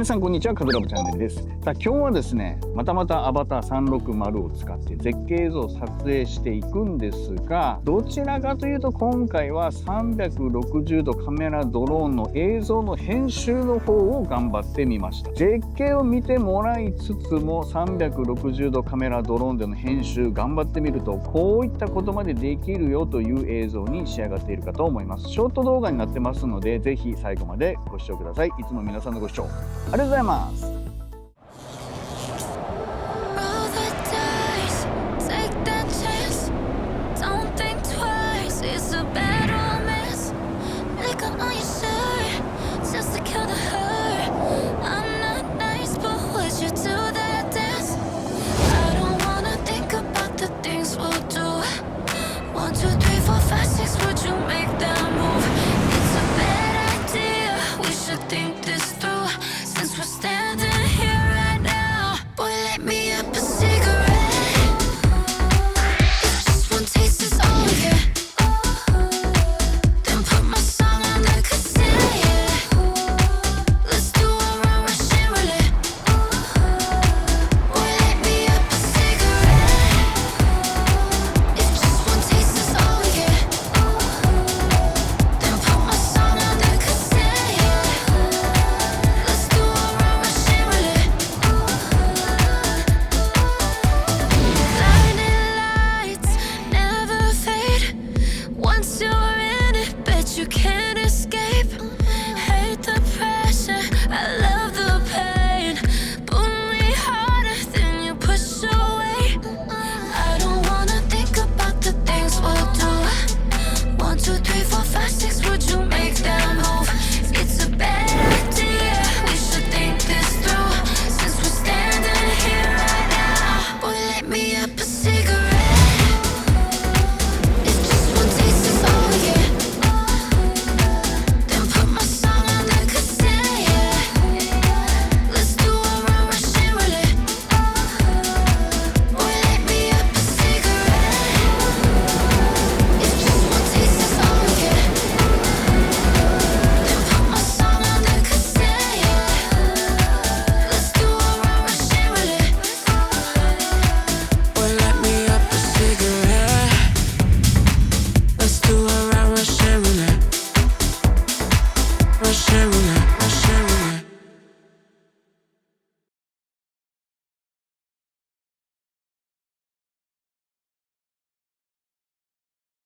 皆さんこんにちは、カズラボチャンネルです。さあ今日はですね、またまたアバター360を使って絶景映像を撮影していくんですが、どちらかというと今回は360度カメラドローンの映像の編集の方を頑張ってみました。絶景を見てもらいつつも360度カメラドローンでの編集頑張ってみると、こういったことまでできるよという映像に仕上がっているかと思います。ショート動画になってますので、ぜひ最後までご視聴ください。いつも皆さんのご視聴ありがとうございます。Think this through since we're standing